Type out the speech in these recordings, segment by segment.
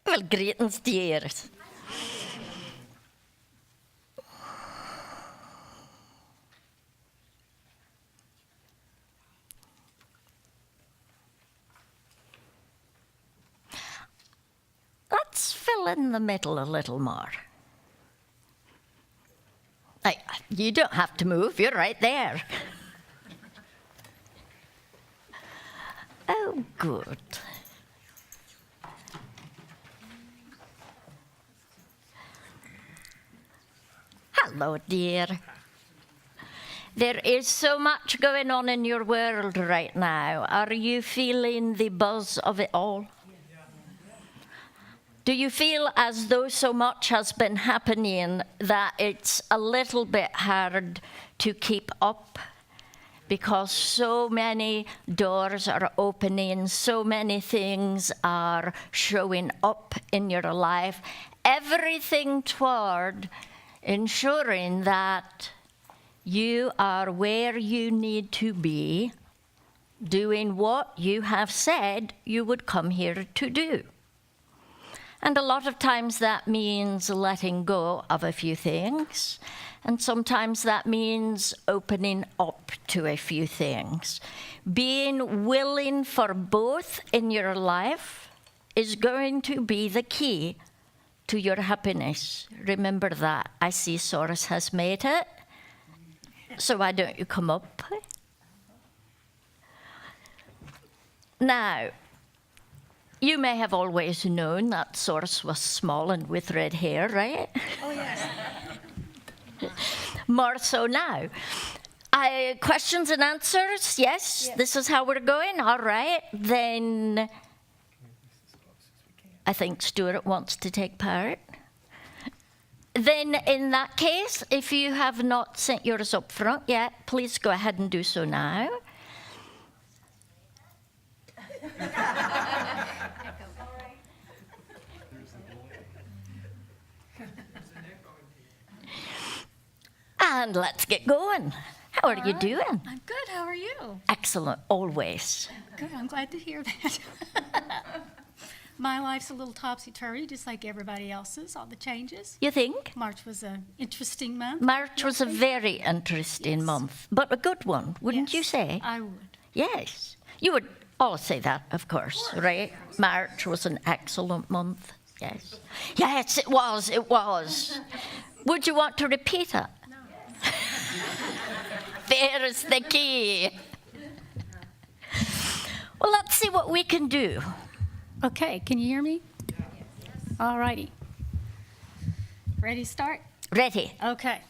Well, greetings, dears. Let's fill in the middle a little more. You don't have to move, you're right there. Oh, good. Hello, dear. There is so much going on in your world right now. Are you feeling the buzz of it all? Do you feel as though so much has been happening that it's a little bit hard to keep up? Because so many doors are opening, so many things are showing up in your life. Everything toward ensuring that you are where you need to be, doing what you have said you would come here to do. And a lot of times that means letting go of a few things, and sometimes that means opening up to a few things. Being willing for both in your life is going to be the key to your happiness. Remember that. I see Soros has made it, so why don't you come up? Now, you may have always known that Soros was small and with red hair, right? Oh, yes. More so now. Questions and answers? Yes? This is how we're going? All right. Then I think Stuart wants to take part. Then in that case, if you have not sent yours up front yet, please go ahead and do so now. And let's get going. How are you doing? I'm good. How are you? Excellent, always. Good. I'm glad to hear that. My life's a little topsy-turvy, just like everybody else's, all the changes. You think? March was an interesting month. March was a very interesting month, but a good one, wouldn't you say? I would. Yes. You would all say that, of course, right? March was an excellent month. Yes. Yes, it was. It was. Would you want to repeat it? No. There's the key. Well, let's see what we can do. Okay, can you hear me? All righty. Ready to start? Ready. Okay.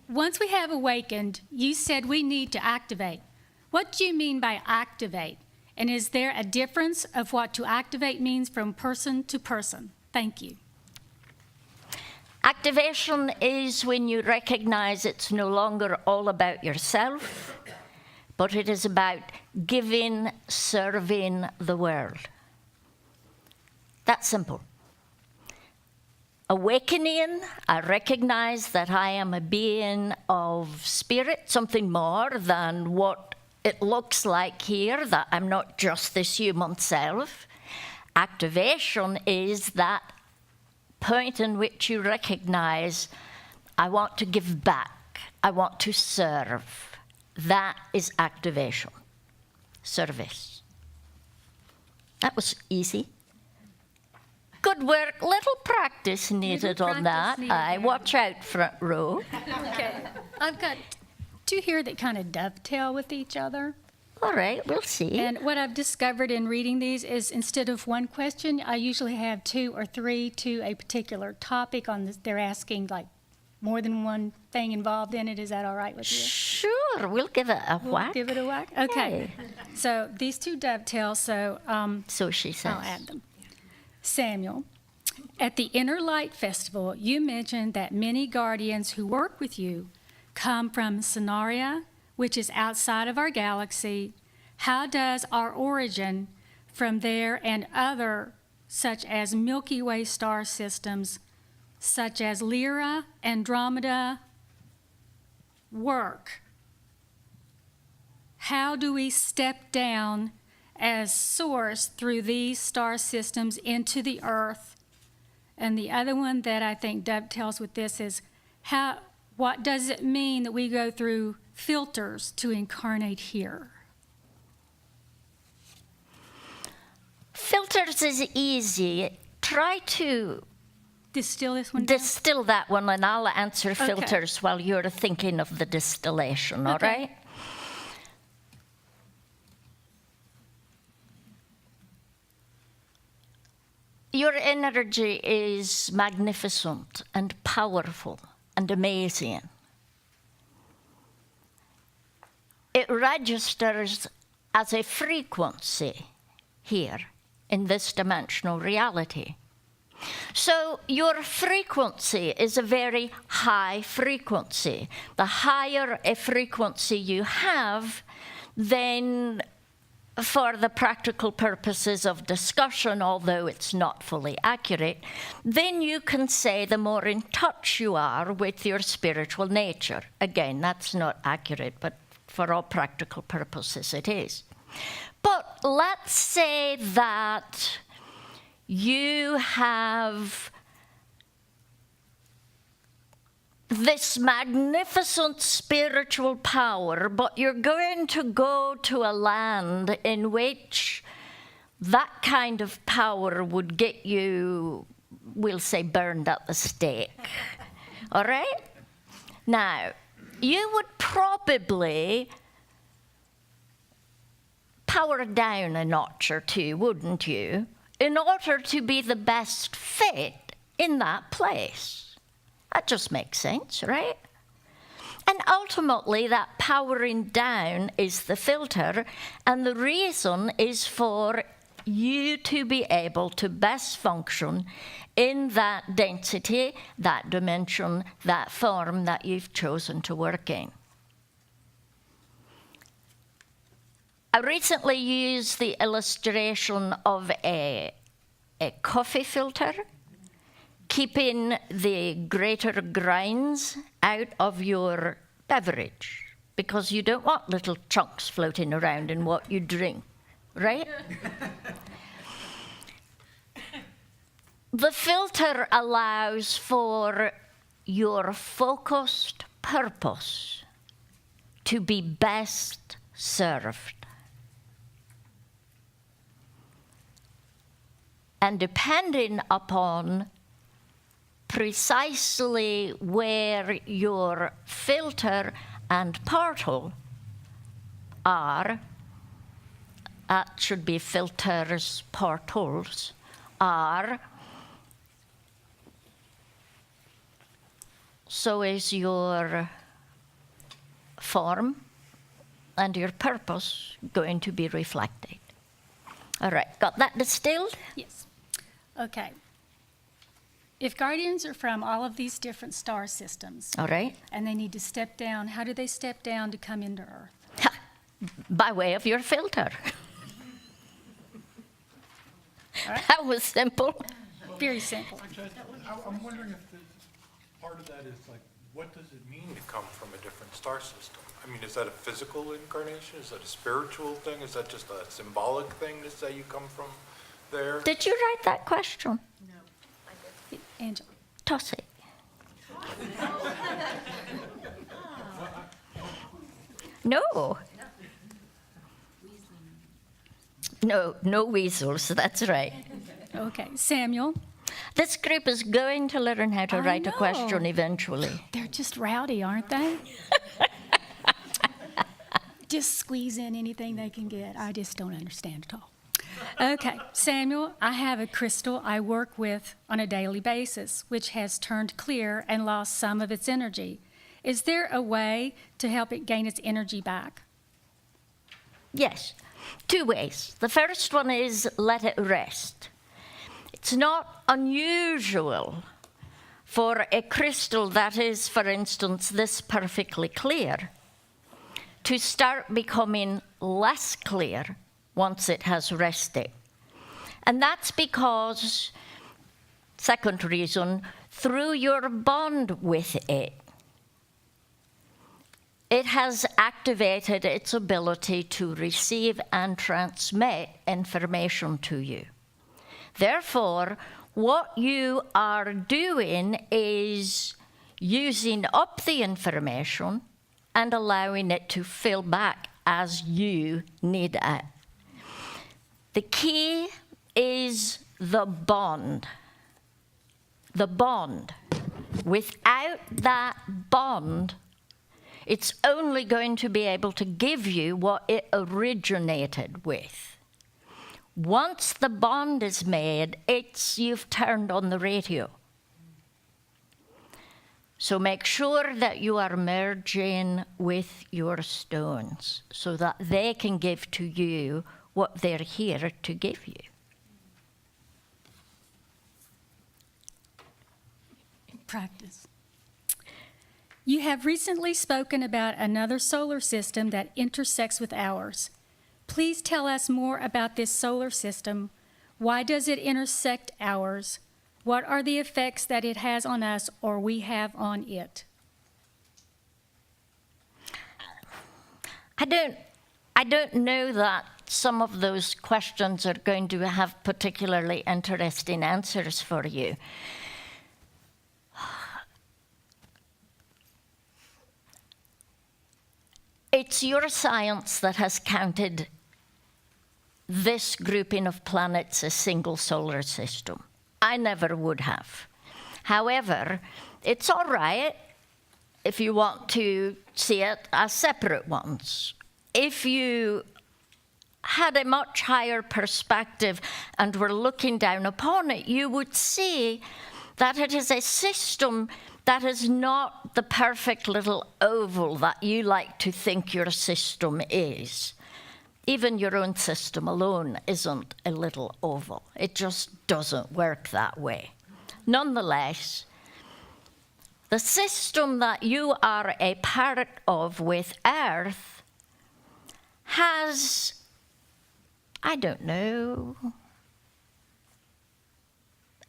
Once we have awakened, you said we need to activate. What do you mean by activate? And is there a difference of what to activate means from person to person? Thank you. Activation is when you recognize it's no longer all about yourself, but it is about giving, serving the world. That's simple. Awakening, I recognize that I am a being of spirit, something more than what it looks like here, that I'm not just this human self. Activation is that point in which you recognize, I want to give back, I want to serve. That is activation, service. That was easy. Good work, little practice needed on that. Watch out, front row. Okay, I've got two here that kind of dovetail with each other. All right, we'll see. And what I've discovered in reading these is instead of one question, I usually have two or three to a particular topic on this. They're asking like more than one thing involved in it. Is that all right with you? Sure, we'll give it a whack. Give it a whack? Okay. So these two dovetail, so So she says. I'll add them. Samuel, at the Inner Light Festival, you mentioned that many guardians who work with you come from Sonaria, which is outside of our galaxy. How does our origin from there and other, such as Milky Way star systems, such as Lyra, Andromeda, work? How do we step down as source through these star systems into the earth. And the other one that I think dovetails with this is what does it mean that we go through filters to incarnate here? Filters is easy. Try to Distill this one down? distill that one, and I'll answer Okay. filters while you're thinking of the distillation, all Okay. right? Your energy is magnificent and powerful and amazing. It registers as a frequency here in this dimensional reality. So your frequency is a very high frequency. The higher a frequency you have, then for the practical purposes of discussion, although it's not fully accurate, then you can say the more in touch you are with your spiritual nature. Again, that's not accurate, but for all practical purposes it is. But let's say that you have this magnificent spiritual power, but you're going to go to a land in which that kind of power would get you, we'll say, burned at the stake. All right? Now, you would probably power down a notch or two, wouldn't you, in order to be the best fit in that place. That just makes sense, right? And ultimately, that powering down is the filter, and the reason is for you to be able to best function in that density, that dimension, that form that you've chosen to work in. I recently used the illustration of a coffee filter, keeping the greater grinds out of your beverage, because you don't want little chunks floating around in what you drink, right? The filter allows for your focused purpose to be best served. And depending upon precisely where your filter and portal are, that should be filters, portals, are, so is your form and your purpose going to be reflected. All right, got that distilled? Yes. Okay. If guardians are from all of these different star systems, All right. and they need to step down, how do they step down to come into Earth? Ha, by way of your filter. right. That was simple. Very simple. I'm wondering if part of that is like, what does it mean to come from a different star system? I mean, is that a physical incarnation? Is that a spiritual thing? Is that just a symbolic thing to say you come from there? Did you write that question? Angela. Toss it. No. No weasels, that's right. Okay. Samuel. This group is going to learn how to I write a know. question eventually. They're just rowdy, aren't they? Just squeeze in anything they can get. I just don't understand at all. Okay, Samuel, I have a crystal I work with on a daily basis, which has turned clear and lost some of its energy. Is there a way to help it gain its energy back? Yes, 2 ways. The first one is let it rest. It's not unusual for a crystal that is, for instance, this perfectly clear to start becoming less clear once it has rested. And that's because, second reason, through your bond with it, it has activated its ability to receive and transmit information to you. Therefore, what you are doing is using up the information and allowing it to fill back as you need it. The key is the bond. The bond. Without that bond, it's only going to be able to give you what it originated with. Once the bond is made, you've turned on the radio. So make sure that you are merging with your stones so that they can give to you what they're here to give you. Practice. You have recently spoken about another solar system that intersects with ours. Please tell us more about this solar system. Why does it intersect ours? What are the effects that it has on us or we have on it? I don't know that some of those questions are going to have particularly interesting answers for you. It's your science that has counted this grouping of planets a single solar system. I never would have. However, it's all right if you want to see it as separate ones. If you had a much higher perspective and were looking down upon it, you would see that it is a system that is not the perfect little oval that you like to think your system is. Even your own system alone isn't a little oval. It just doesn't work that way. Nonetheless, the system that you are a part of with Earth has, I don't know,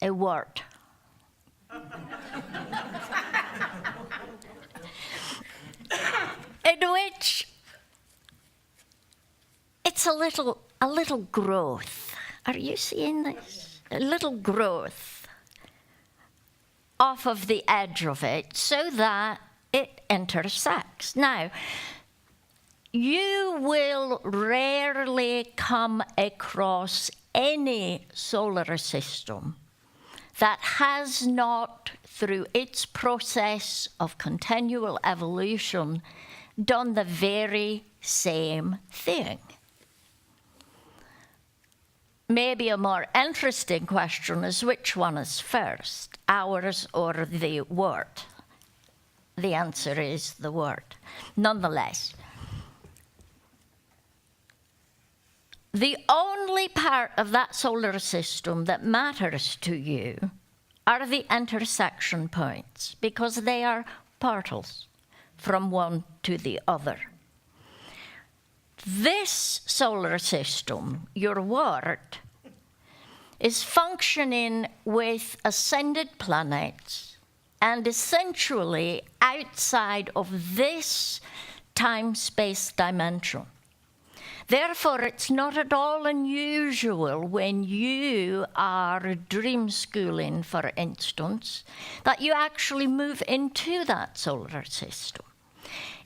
a word. In which it's a little growth. Are you seeing this? A little growth off of the edge of it so that it intersects. Now, you will rarely come across any solar system that has not, through its process of continual evolution, done the very same thing. Maybe a more interesting question is which one is first, ours or the Word? The answer is the Word. Nonetheless, the only part of that solar system that matters to you are the intersection points, because they are portals from one to the other. This solar system, your Word, is functioning with ascended planets and essentially outside of this time-space dimension. Therefore, it's not at all unusual when you are dream schooling, for instance, that you actually move into that solar system.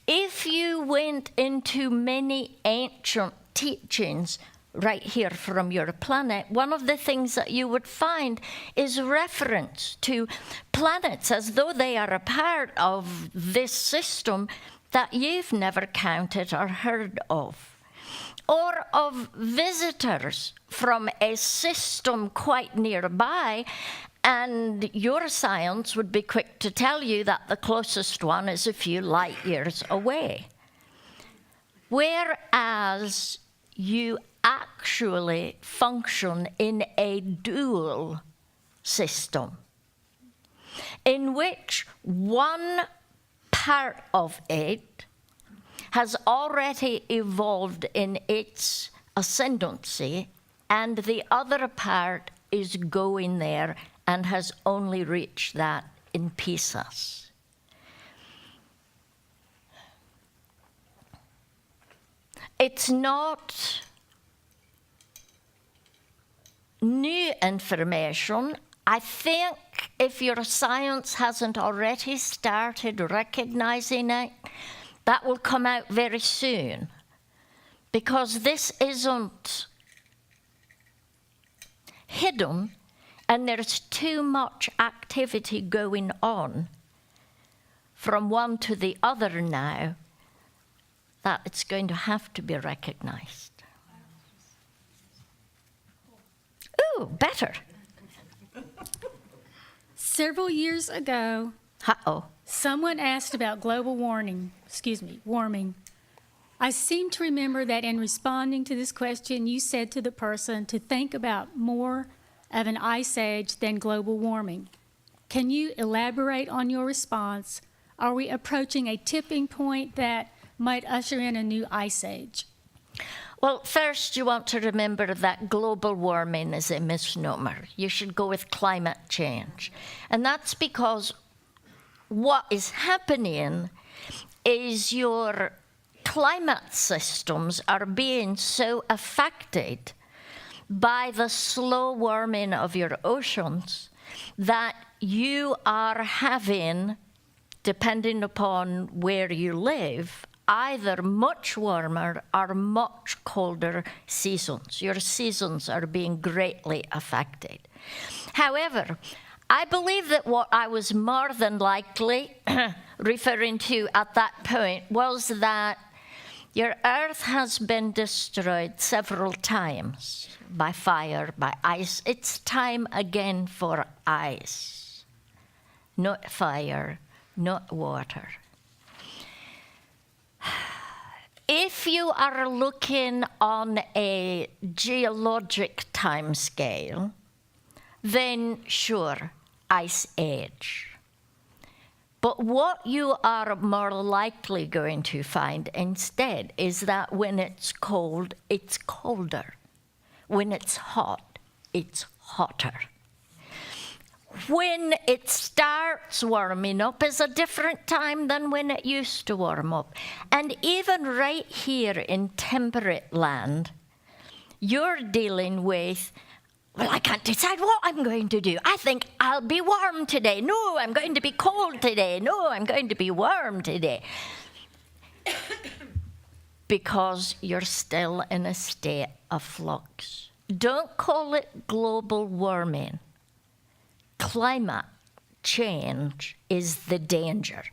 If you went into many ancient teachings right here from your planet, one of the things that you would find is reference to planets as though they are a part of this system that you've never counted or heard of. Or of visitors from a system quite nearby, and your science would be quick to tell you that the closest one is a few light years away. Whereas you actually function in a dual system, in which one part of it has already evolved in its ascendancy, and the other part is going there and has only reached that in pieces. it's not new information. I think if your science hasn't already started recognizing it, that will come out very soon. Because this isn't hidden, and there's too much activity going on from one to the other now that it's going to have to be recognized. Ooh, better. Several years ago, Uh-oh. someone asked about global warming. I seem to remember that in responding to this question, you said to the person to think about more of an ice age than global warming. Can you elaborate on your response? Are we approaching a tipping point that might usher in a new ice age? Well, first you want to remember that global warming is a misnomer. You should go with climate change. And that's because what is happening is your climate systems are being so affected by the slow warming of your oceans that you are having, depending upon where you live, either much warmer or much colder seasons. Your seasons are being greatly affected. However, I believe that what I was more than likely referring to at that point was that your Earth has been destroyed several times by fire, by ice. It's time again for ice, not fire, not water. If you are looking on a geologic time scale, then sure, ice age. But what you are more likely going to find instead is that when it's cold, it's colder. When it's hot, it's hotter. When it starts warming up is a different time than when it used to warm up. And even right here in temperate land, you're dealing with, well, I can't decide what I'm going to do. I think I'll be warm today. No, I'm going to be cold today. No, I'm going to be warm today. Because you're still in a state of flux. Don't call it global warming. Climate change is the danger.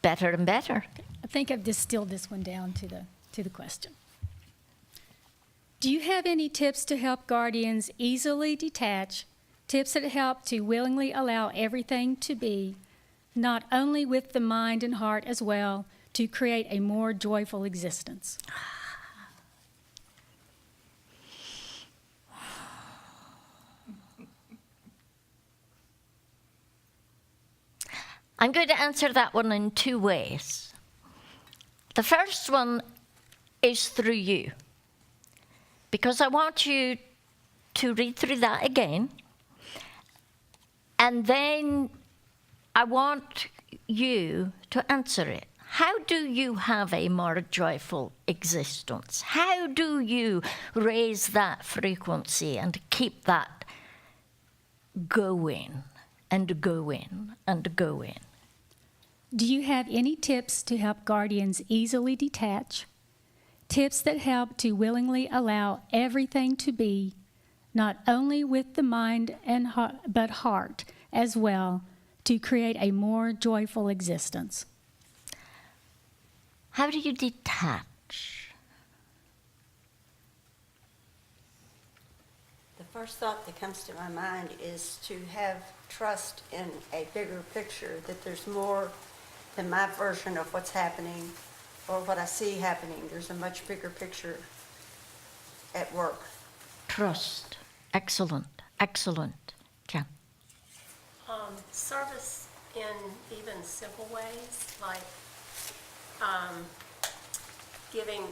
Better and better. I think I've distilled this one down to the question. Do you have any tips to help guardians easily detach, tips that help to willingly allow everything to be, not only with the mind and heart as well, to create a more joyful existence? I'm going to answer that one in two ways. The first one is through you, because I want you to read through that again, and then I want you to answer it. How do you have a more joyful existence? How do you raise that frequency and keep that going and going and going? Do you have any tips to help guardians easily detach? Tips that help to willingly allow everything to be, not only with the mind and heart, but heart as well, to create a more joyful existence? How do you detach? The first thought that comes to my mind is to have trust in a bigger picture, that there's more than my version of what's happening or what I see happening. There's a much bigger picture at work. Trust. Excellent. Excellent. Jan. Service in even simple ways, like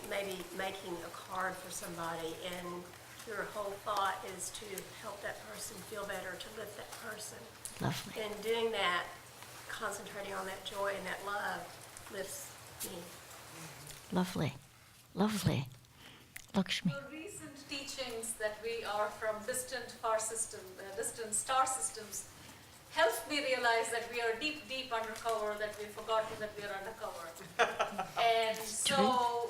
maybe making a card for somebody, and your whole thought is to help that person feel better, to lift that person. Lovely. And doing that, concentrating on that joy and that love, lifts me. Lovely. Lovely. Lakshmi. The recent teachings that we are from distant star systems helps me realize that we are deep, deep undercover, that we've forgotten that we are undercover. And so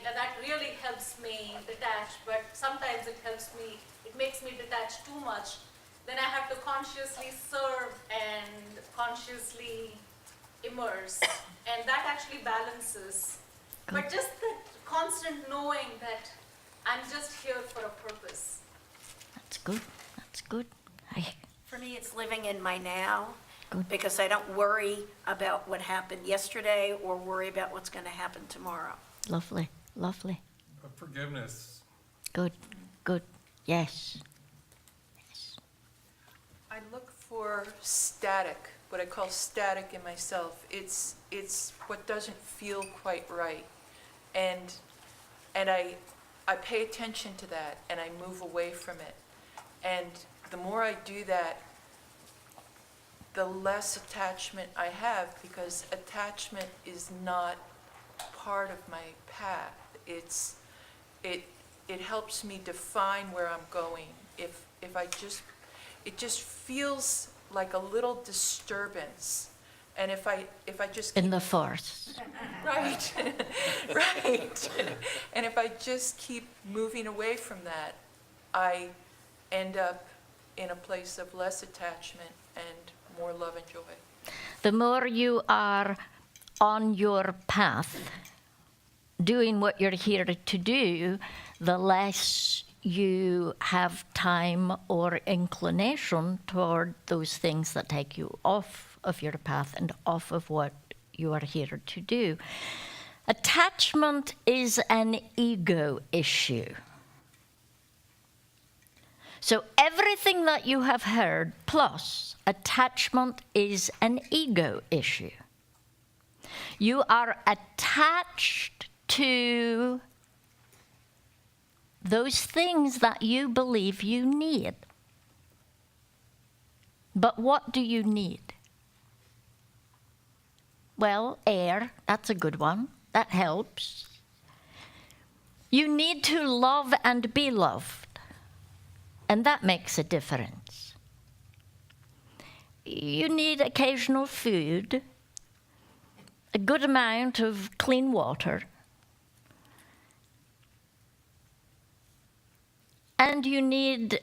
that really helps me detach, but sometimes it makes me detach too much. Then I have to consciously serve and consciously immerse, and that actually balances. But just the constant knowing that I'm just here for a purpose. That's good. That's good. For me, it's living in my now, Good. because I don't worry about what happened yesterday or worry about what's going to happen tomorrow. Lovely. Lovely. Forgiveness. Good. Good. Yes. I look for static, what I call static in myself. It's what doesn't feel quite right. And I pay attention to that and I move away from it. And the more I do that, the less attachment I have, because attachment is not part of my path. It helps me define where I'm going. It just feels like a little disturbance. And if I just In the force. right, right. And if I just keep moving away from that, I end up in a place of less attachment and more love and joy. The more you are on your path, doing what you're here to do, the less you have time or inclination toward those things that take you off of your path and off of what you are here to do. Attachment is an ego issue. So everything that you have heard, plus attachment, is an ego issue. You are attached to those things that you believe you need. But what do you need? Well, air, that's a good one. That helps. You need to love and be loved. And that makes a difference. You need occasional food, a good amount of clean water, and you need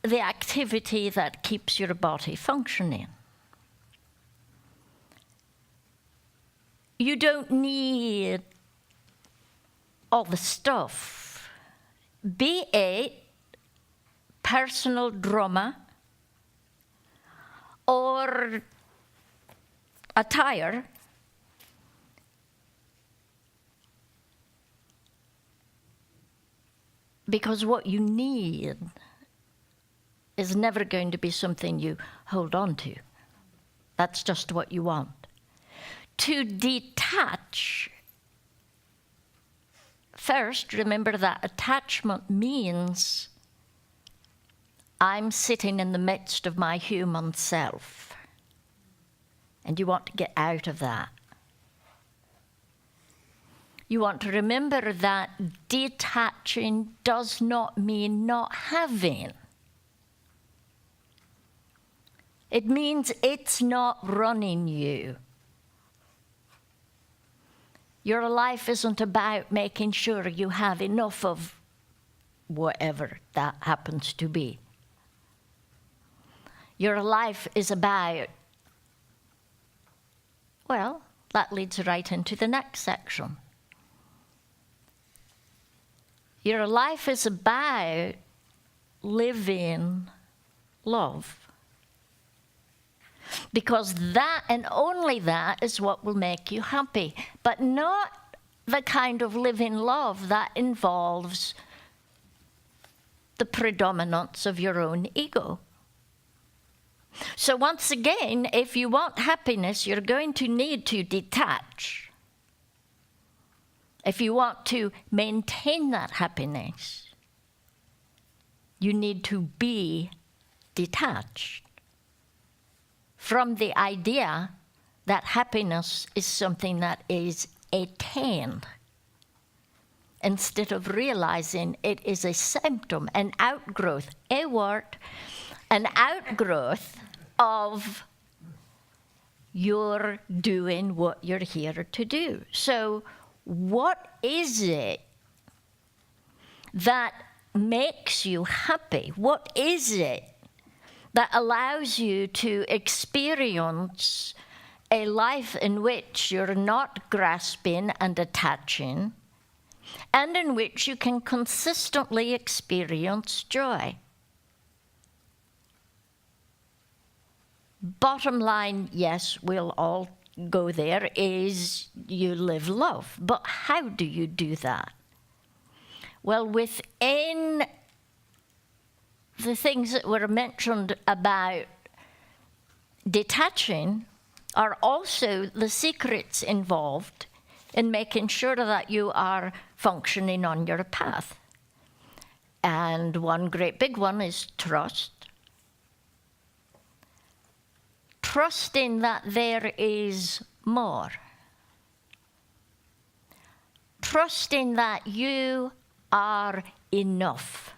the activity that keeps your body functioning. You don't need all the stuff, be it personal drama or attire. Because what you need is never going to be something you hold on to. That's just what you want. To detach, first, remember that attachment means I'm sitting in the midst of my human self, and you want to get out of that. You want to remember that detaching does not mean not having. It means it's not running you. Your life isn't about making sure you have enough of whatever that happens to be. Your life is about, well, that leads right into the next section. Your life is about living love. Because that and only that is what will make you happy, but not the kind of living love that involves the predominance of your own ego. So once again, if you want happiness, you're going to need to detach. If you want to maintain that happiness, you need to be detached from the idea that happiness is something that is attained, instead of realizing it is a symptom, an outgrowth, a word, an outgrowth of your doing what you're here to do. So what is it that makes you happy? What is it that allows you to experience a life in which you're not grasping and attaching, and in which you can consistently experience joy? Bottom line, yes, we'll all go there, is you live love. But how do you do that? Well, within the things that were mentioned about detaching are also the secrets involved in making sure that you are functioning on your path. And one great big one is trust. Trusting that there is more. Trusting that you are enough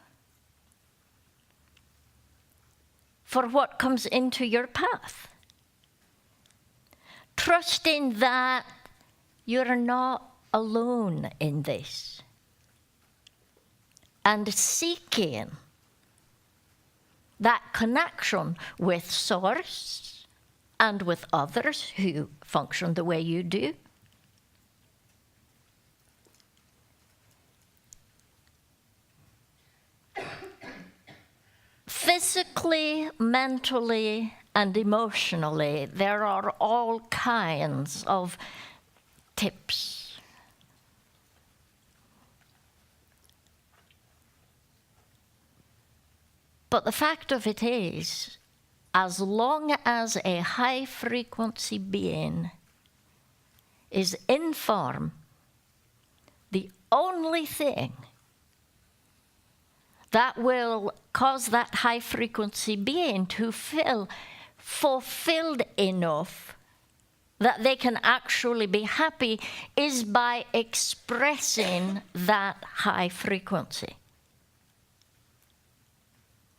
for what comes into your path. Trusting that you're not alone in this. And seeking that connection with Source and with others who function the way you do. Physically, mentally, and emotionally, there are all kinds of tips. But the fact of it is, as long as a high-frequency being is in form, the only thing that will cause that high-frequency being to feel fulfilled enough that they can actually be happy is by expressing that high frequency.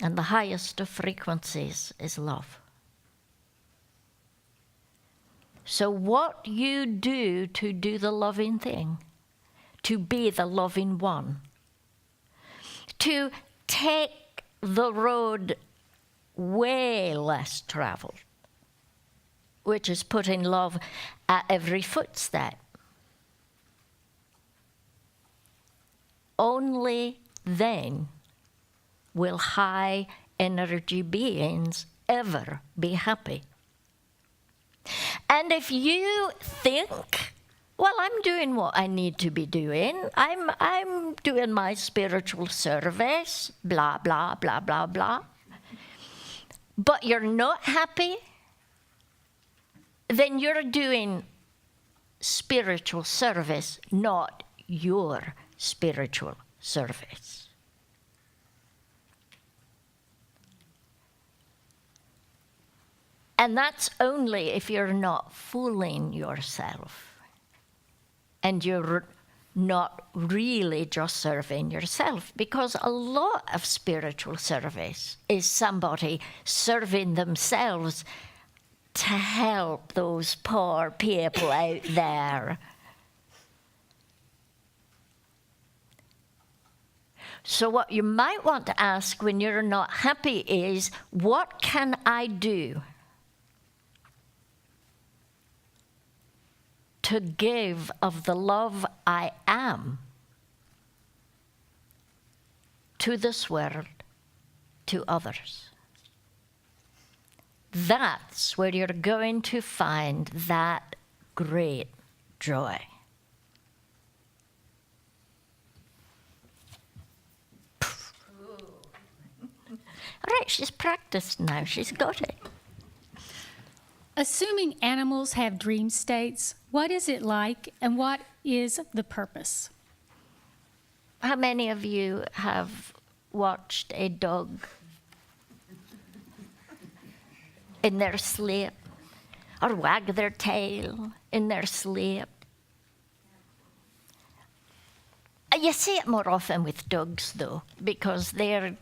And the highest of frequencies is love. So what you do to do the loving thing, to be the loving one, to take the road way less traveled, which is putting love at every footstep. Only then will high energy beings ever be happy. And if you think, well, I'm doing what I need to be doing, I'm doing my spiritual service, blah, blah, blah, blah, blah, but you're not happy, then you're doing spiritual service, not your spiritual service. And that's only if you're not fooling yourself and you're not really just serving yourself, because a lot of spiritual service is somebody serving themselves to help those poor people out there. So what you might want to ask when you're not happy is, what can I do to give of the love I am to this world, to others? That's where you're going to find that great joy. All right, she's practiced now. She's got it. Assuming animals have dream states, what is it like and what is the purpose? How many of you have watched a dog in their sleep? or wag their tail in their sleep. You see it more often with dogs, though, because they're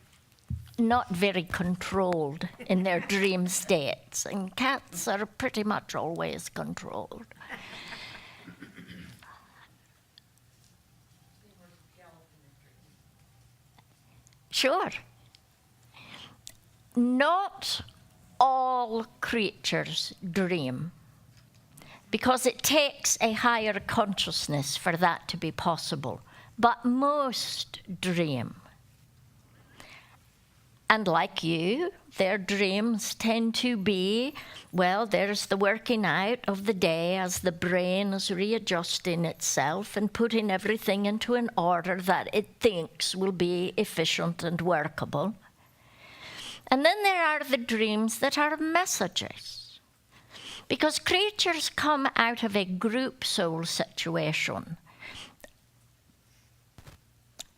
not very controlled in their dream states, and cats are pretty much always controlled. Sure. Not all creatures dream, because it takes a higher consciousness for that to be possible. But most dream. And like you, their dreams tend to be, well, there's the working out of the day as the brain is readjusting itself and putting everything into an order that it thinks will be efficient and workable. And then there are the dreams that are messages. Because creatures come out of a group soul situation.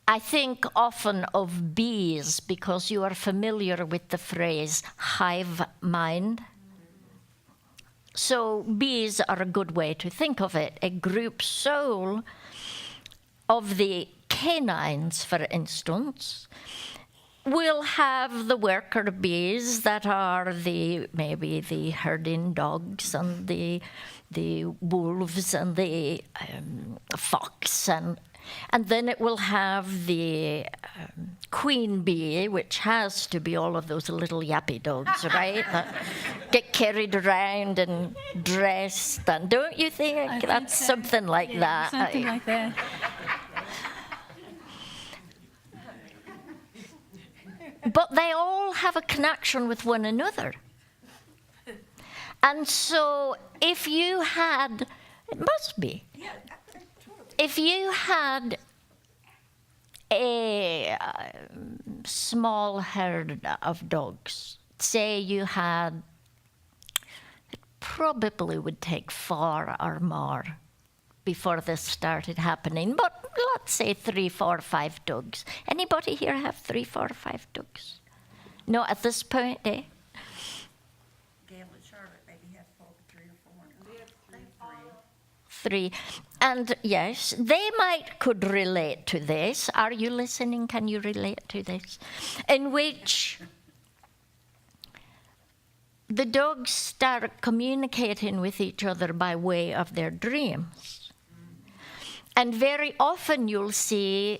I think often of bees because you are familiar with the phrase hive mind. So bees are a good way to think of it. A group soul of the canines, for instance, will have the worker bees that are maybe the herding dogs and the wolves and the fox and then it will have the queen bee, which has to be all of those little yappy dogs, right? That get carried around and dressed. And don't you think that's so. Something like that? Something like that. But they all have a connection with one another. And so if you had, it must be, if you had a small herd of dogs, say you had, it probably would take 4 or more before this started happening, but let's say 3, 4, 5 dogs. Anybody here have 3, 4, 5 dogs? No, at this point, eh? Gail and Charlotte maybe have 3 or 4. We have 3. And yes, they could relate to this. Are you listening? Can you relate to this? In which the dogs start communicating with each other by way of their dreams. And very often you'll see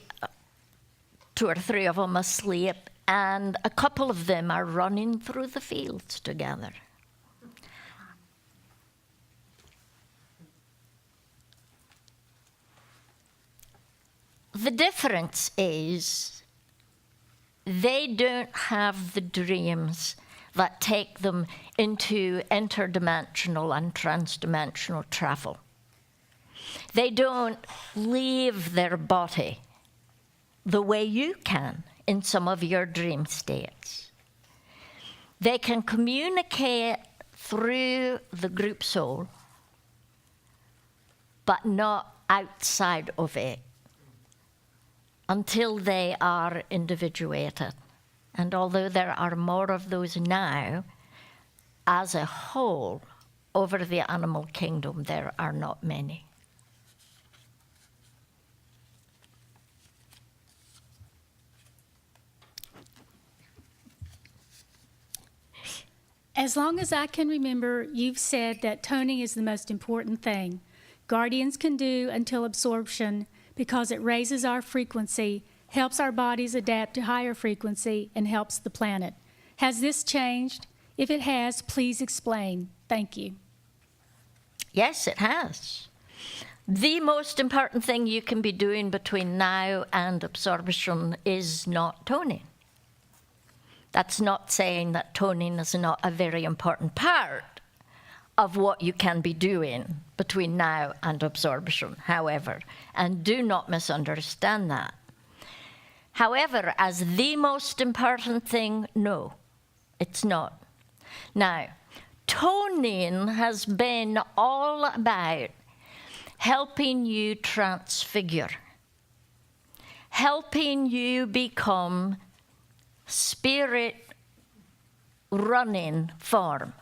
2 or 3 of them asleep, and a couple of them are running through the fields together. The difference is they don't have the dreams that take them into interdimensional and transdimensional travel. They don't leave their body the way you can in some of your dream states. They can communicate through the group soul, but not outside of it, until they are individuated. And although there are more of those now, as a whole, over the animal kingdom, there are not many. As long as I can remember, you've said that toning is the most important thing guardians can do until absorption, because it raises our frequency, helps our bodies adapt to higher frequency, and helps the planet. Has this changed? If it has, please explain. Thank you. Yes, it has. The most important thing you can be doing between now and absorption is not toning. That's not saying that toning is not a very important part of what you can be doing between now and absorption, however, and do not misunderstand that. However, as the most important thing, no, it's not. Now, toning has been all about helping you transfigure, helping you become spirit running form.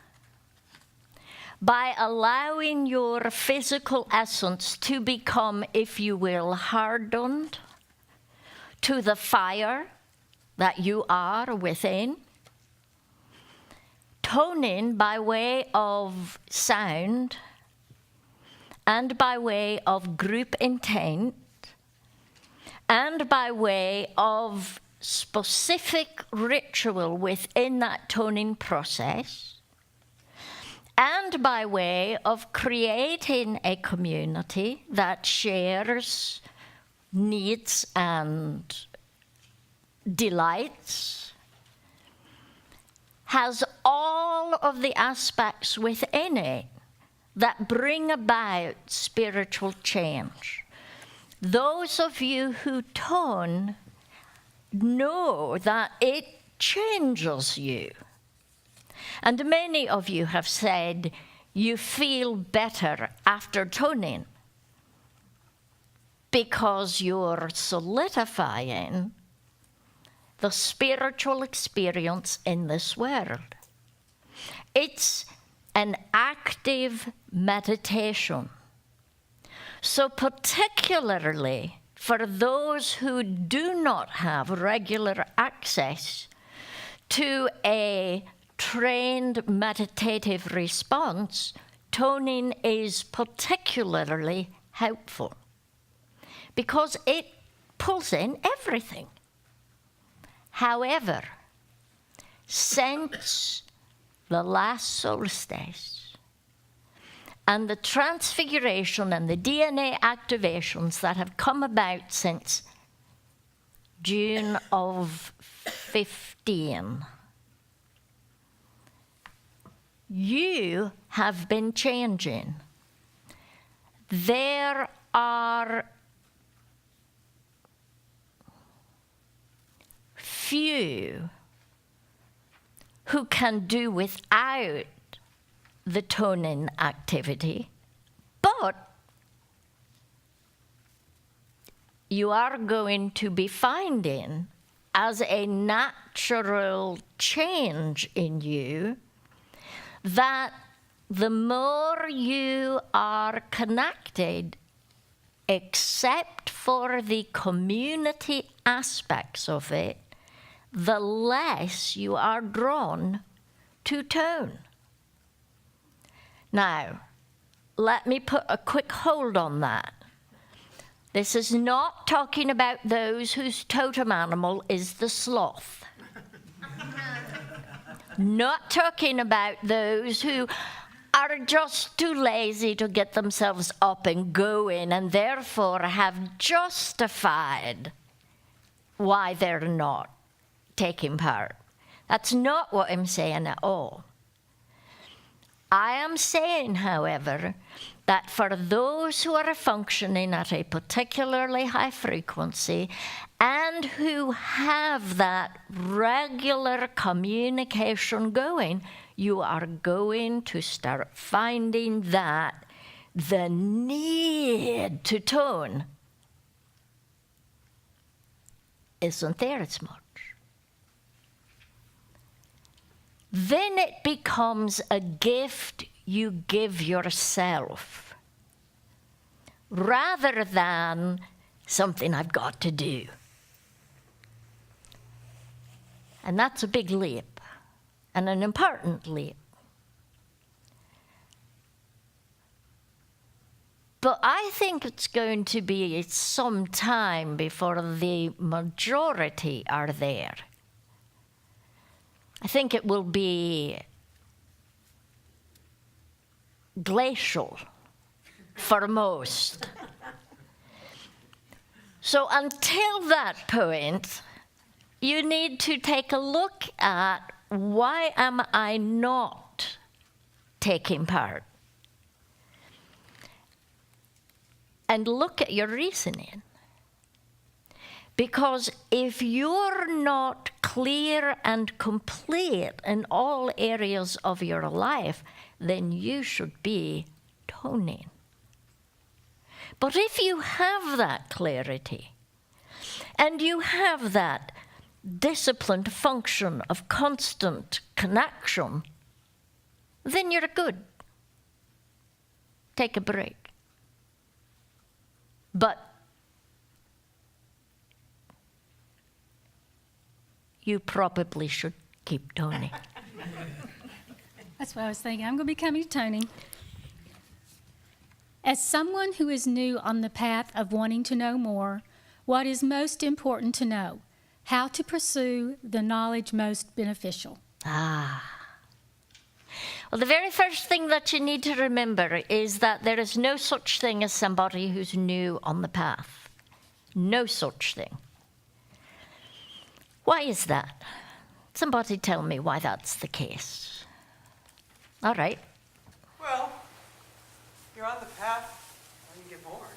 by allowing your physical essence to become, if you will, hardened to the fire that you are within. Toning by way of sound and by way of group intent and by way of specific ritual within that toning process, and by way of creating a community that shares needs and delights, has all of the aspects within it that bring about spiritual change. Those of you who tone know that it changes you. And many of you have said you feel better after toning because you're solidifying the spiritual experience in this world. It's an active meditation. So particularly for those who do not have regular access to a trained meditative response, toning is particularly helpful because it pulls in everything. However, since the last solstice and the transfiguration and the DNA activations that have come about since June of 15, you have been changing. There are few who can do without the toning activity, but you are going to be finding as a natural change in you that the more you are connected, except for the community aspects of it, the less you are drawn to tone. Now, let me put a quick hold on that. This is not talking about those whose totem animal is the sloth. Not talking about those who are just too lazy to get themselves up and going and therefore have justified why they're not taking part. That's not what I'm saying at all. I am saying, however, that for those who are functioning at a particularly high frequency and who have that regular communication going, you are going to start finding that the need to tone isn't there as much. Then it becomes a gift you give yourself rather than something I've got to do. And that's a big leap and an important leap. But I think it's going to be some time before the majority are there. I think it will be glacial for most. So until that point, you need to take a look at why am I not taking part? And look at your reasoning. Because if you're not clear and complete in all areas of your life, then you should be toning. But if you have that clarity, and you have that disciplined function of constant connection, then you're good. take a break. But you probably should keep toning. That's what I was thinking. I'm going to be coming to toning. As someone who is new on the path of wanting to know more, what is most important to know? How to pursue the knowledge most beneficial. Well, the very first thing that you need to remember is that there is no such thing as somebody who's new on the path. No such thing. Why is that? Somebody tell me why that's the case. All right. Well, you're on the path when you get born.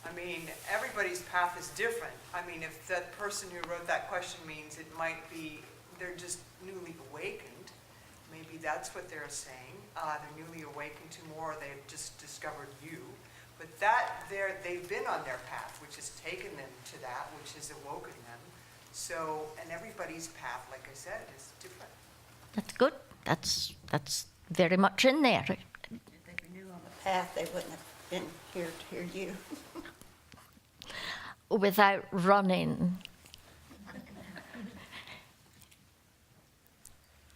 I mean, everybody's path is different. I mean, if that person who wrote that question means it might be they're just newly awakened, maybe that's what they're saying. They're newly awakened to more, they've just discovered you. But they've been on their path, which has taken them to that, which has awoken them. So, and everybody's path, like I said, is different. That's good. That's very much in there. If they knew on the path, they wouldn't have been here to hear you. Without running.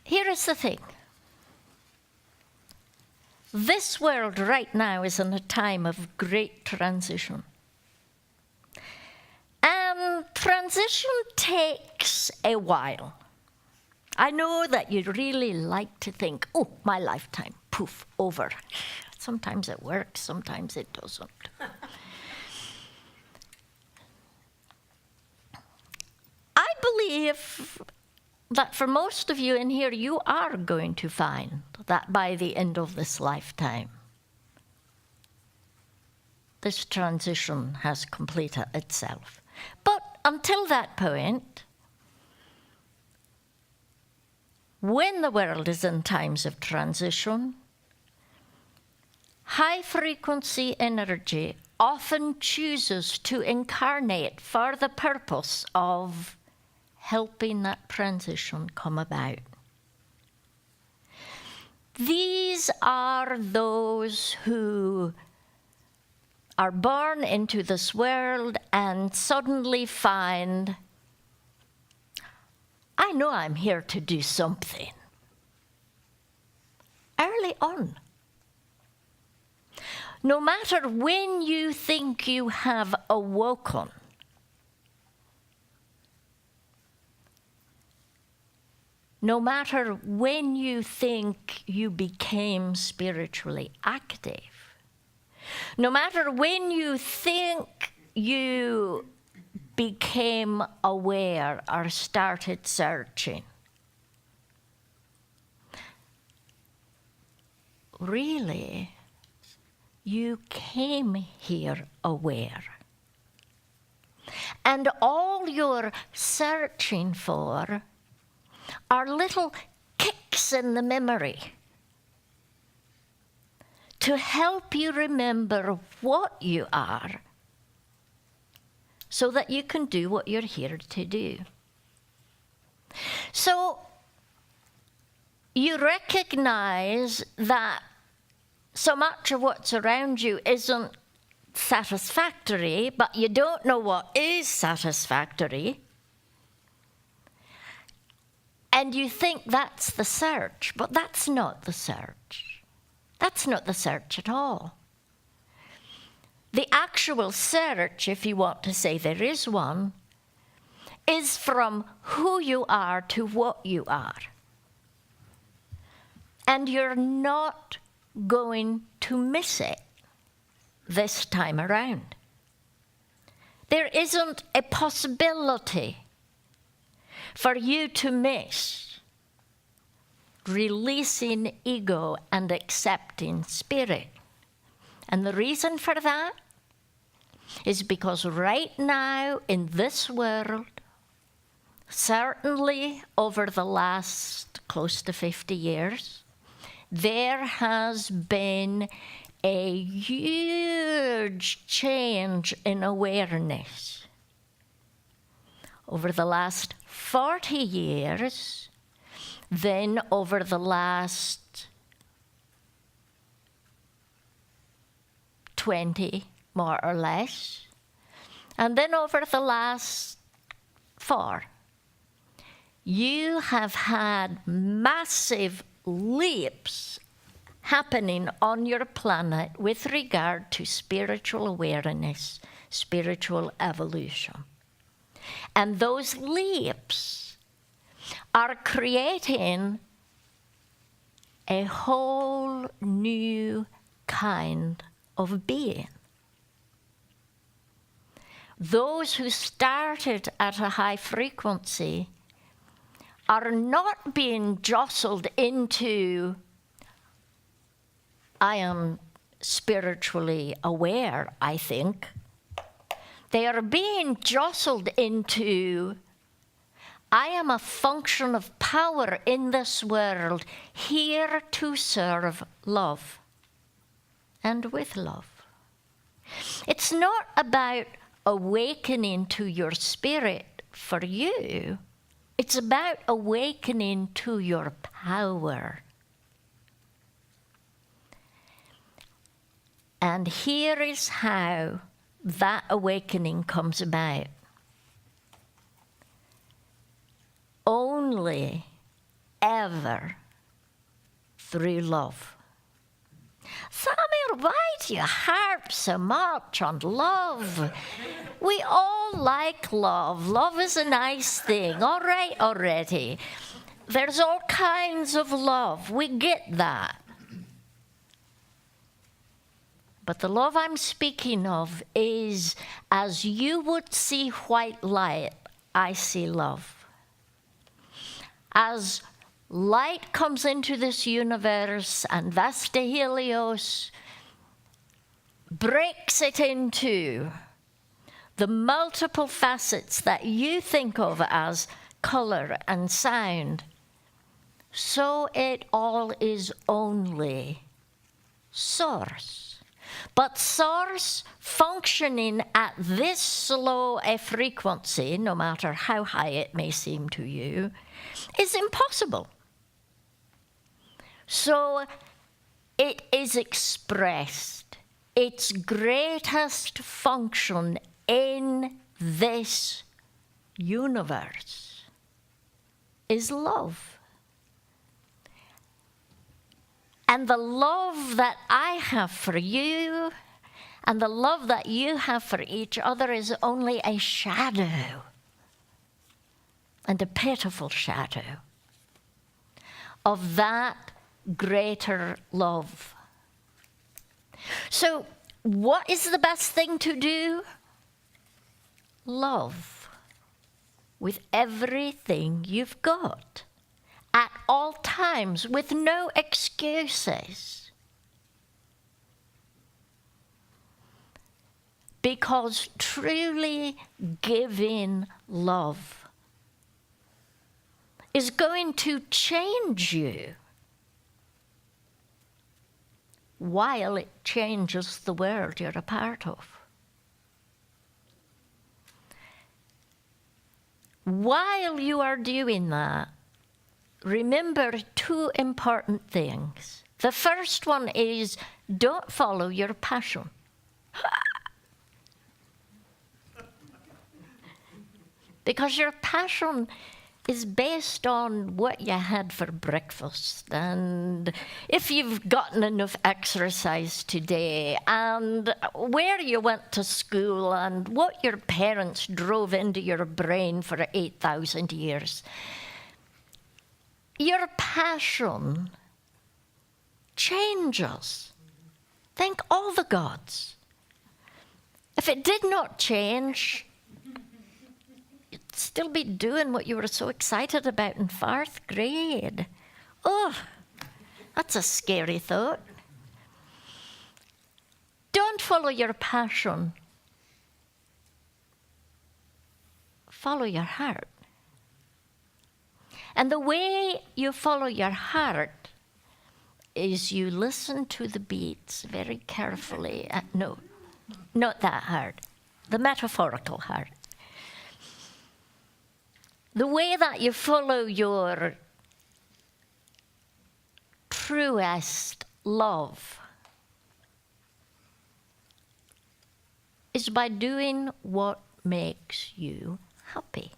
Here is the thing. This world right now is in a time of great transition. And transition takes a while. I know that you really like to think, oh, my lifetime, poof, over. Sometimes it works, sometimes it doesn't. I believe that for most of you in here, you are going to find that by the end of this lifetime, this transition has completed itself. But until that point, when the world is in times of transition, high-frequency energy often chooses to incarnate for the purpose of helping that transition come about. These are those who are born into this world and suddenly find, I know I'm here to do something. Early on. No matter when you think you have awoken, no matter when you think you became spiritually active, no matter when you think you became aware or started searching, really, you came here aware. And all you're searching for are little kicks in the memory to help you remember what you are so that you can do what you're here to do. So you recognize that so much of what's around you isn't satisfactory, but you don't know what is satisfactory. And you think that's the search, but that's not the search. That's not the search at all. The actual search, if you want to say there is one, is from who you are to what you are. And you're not going to miss it this time around. There isn't a possibility for you to miss releasing ego and accepting spirit. And the reason for that is because right now in this world, certainly over the last close to 50 years, there has been a huge change in awareness. Over the last 40 years, then over the last 20, more or less. And then over the last 4, you have had massive leaps happening on your planet with regard to spiritual awareness, spiritual evolution. And those leaps are creating a whole new kind of being. Those who started at a high frequency are not being jostled into, I am spiritually aware, I think. They are being jostled into, I am a function of power in this world, here to serve love and with love. It's not about awakening to your spirit for you. It's about awakening to your power. And here is how that awakening comes about. Only ever through love. Samuel, why do you harp so much on love? We all like love. Love is a nice thing. All right already. There's all kinds of love. We get that. But the love I'm speaking of is, as you would see white light, I see love. As light comes into this universe and Vesta Helios breaks it into the multiple facets that you think of as color and sound, so it all is only source. But source functioning at this slow a frequency, no matter how high it may seem to you, is impossible. So it is expressed. Its greatest function in this universe is love. And the love that I have for you and the love that you have for each other is only a shadow, and a pitiful shadow, of that greater love. So, what is the best thing to do? Love with everything you've got, at all times, with no excuses. Because truly giving love is going to change you while it changes the world you're a part of. While you are doing that, remember 2 important things. The first one is, don't follow your passion. Because your passion is based on what you had for breakfast, and if you've gotten enough exercise today, and where you went to school, and what your parents drove into your brain for 8,000 years. Your passion changes. Thank all the gods. If it did not change, you'd still be doing what you were so excited about in 4th grade. Oh, that's a scary thought. Don't follow your passion. Follow your heart. And the way you follow your heart is you listen to the beats very carefully. No, not that heart, the metaphorical heart. The way that you follow your truest love is by doing what makes you happy.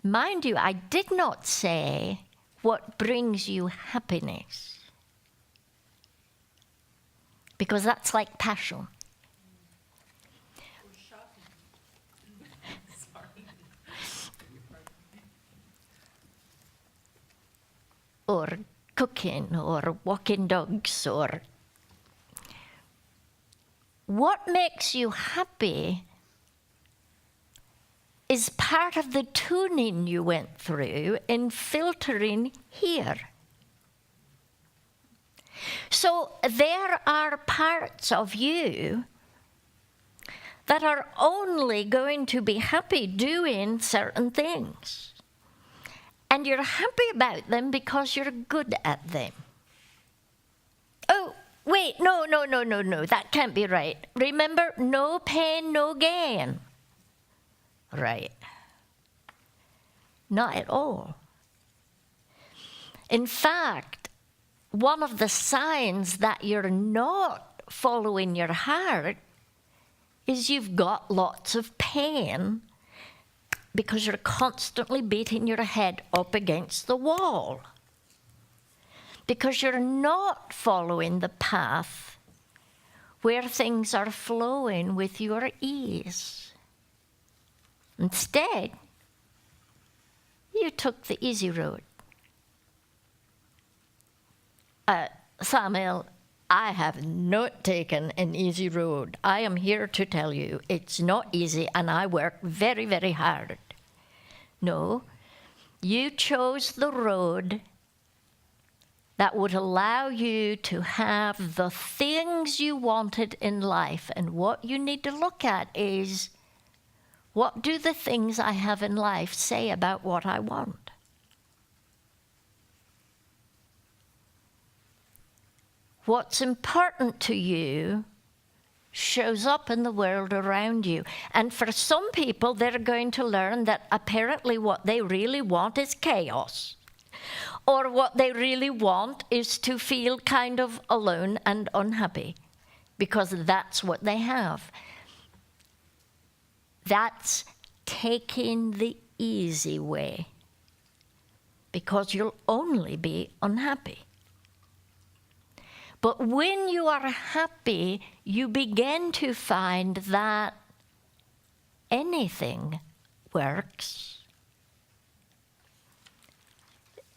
Mind you, I did not say what brings you happiness, because that's like passion. Or cooking, or walking dogs, or what makes you happy is part of the tuning you went through in filtering here. So there are parts of you that are only going to be happy doing certain things. And you're happy about them because you're good at them. Oh, wait, no, that can't be right. Remember, no pain, no gain. Right. Not at all. In fact, one of the signs that you're not following your heart is you've got lots of pain because you're constantly beating your head up against the wall. Because you're not following the path where things are flowing with your ease. Instead, you took the easy road. Samuel, I have not taken an easy road. I am here to tell you it's not easy, and I work very, very hard. No, you chose the road that would allow you to have the things you wanted in life. And what you need to look at is, what do the things I have in life say about what I want? What's important to you shows up in the world around you. And for some people, they're going to learn that apparently what they really want is chaos. Or what they really want is to feel kind of alone and unhappy, because that's what they have. That's taking the easy way, because you'll only be unhappy. But when you are happy, you begin to find that anything works.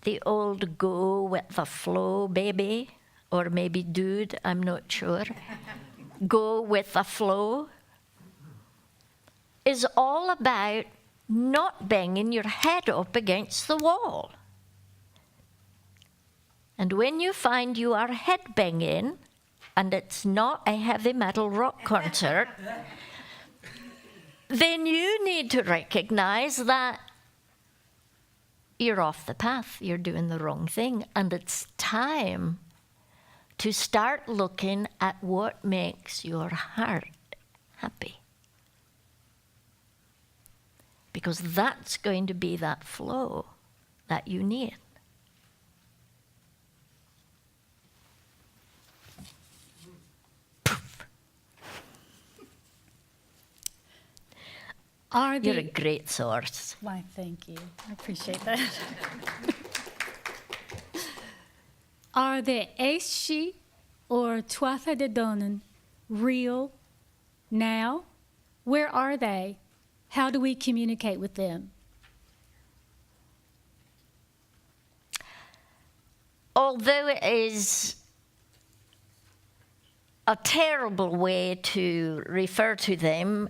The old go with the flow, baby, or maybe dude, I'm not sure. Go with the flow is all about not banging your head up against the wall. And when you find you are headbanging, and it's not a heavy metal rock concert, then you need to recognize that you're off the path, you're doing the wrong thing, and it's time to start looking at what makes your heart happy. Because that's going to be that flow that you need. You're a great source. Why, thank you. I appreciate that. Are the Shee or Tuatha De Danann real now? Where are they? How do we communicate with them? Although it is a terrible way to refer to them,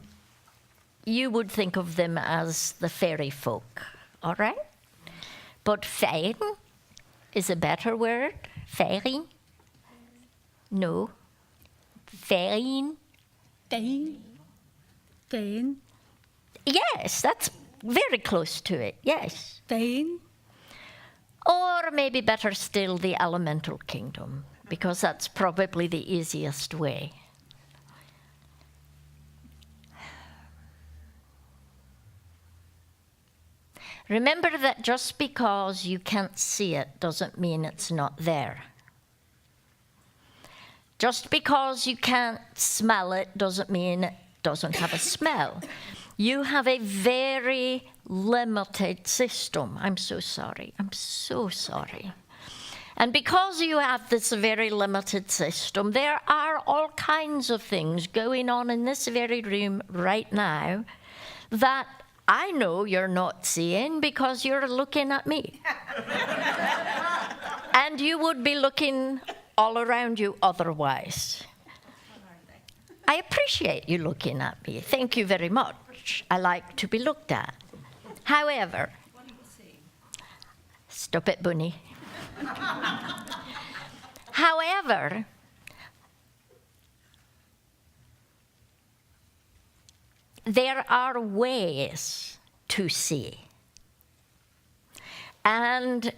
you would think of them as the fairy folk, all right? But fae is a better word. Fairy? No. Fain? Fain? Fain? Yes, that's very close to it, yes. Fain? Or maybe better still, the elemental kingdom, because that's probably the easiest way. Remember that just because you can't see it doesn't mean it's not there. Just because you can't smell it doesn't mean it doesn't have a smell. You have a very limited system. I'm so sorry. I'm so sorry. And because you have this very limited system, there are all kinds of things going on in this very room right now that I know you're not seeing because you're looking at me. And you would be looking all around you otherwise. I appreciate you looking at me. Thank you very much. I like to be looked at. However, stop it, Bunny. However, there are ways to see. And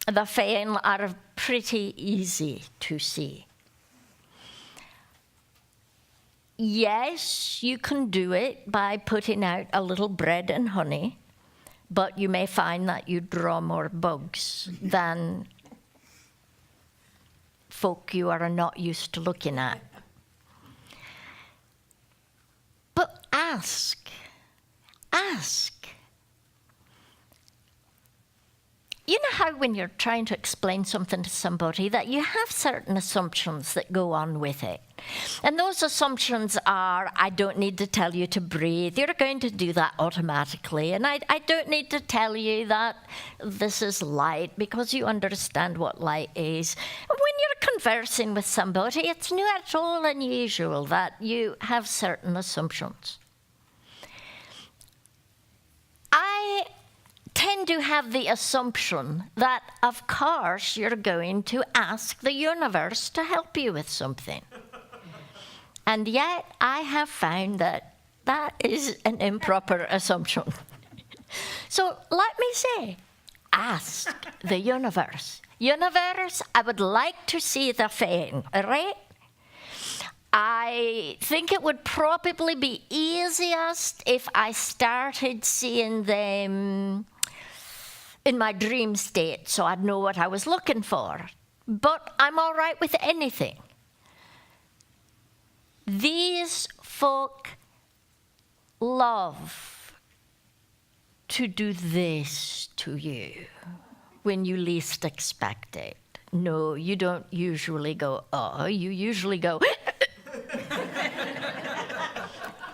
the Féin are pretty easy to see. Yes, you can do it by putting out a little bread and honey, but you may find that you draw more bugs than folk you are not used to looking at. But ask. You know how when you're trying to explain something to somebody that you have certain assumptions that go on with it. And those assumptions are, I don't need to tell you to breathe. You're going to do that automatically. And I don't need to tell you that this is light because you understand what light is. And when you're conversing with somebody, it's not at all unusual that you have certain assumptions. I tend to have the assumption that, of course, you're going to ask the universe to help you with something. And yet, I have found that that is an improper assumption. So let me say, ask the universe. Universe, I would like to see the Féin, all right? I think it would probably be easiest if I started seeing them in my dream state, so I'd know what I was looking for. But I'm all right with anything. These folk love to do this to you when you least expect it. No, you don't usually go, oh, you usually go,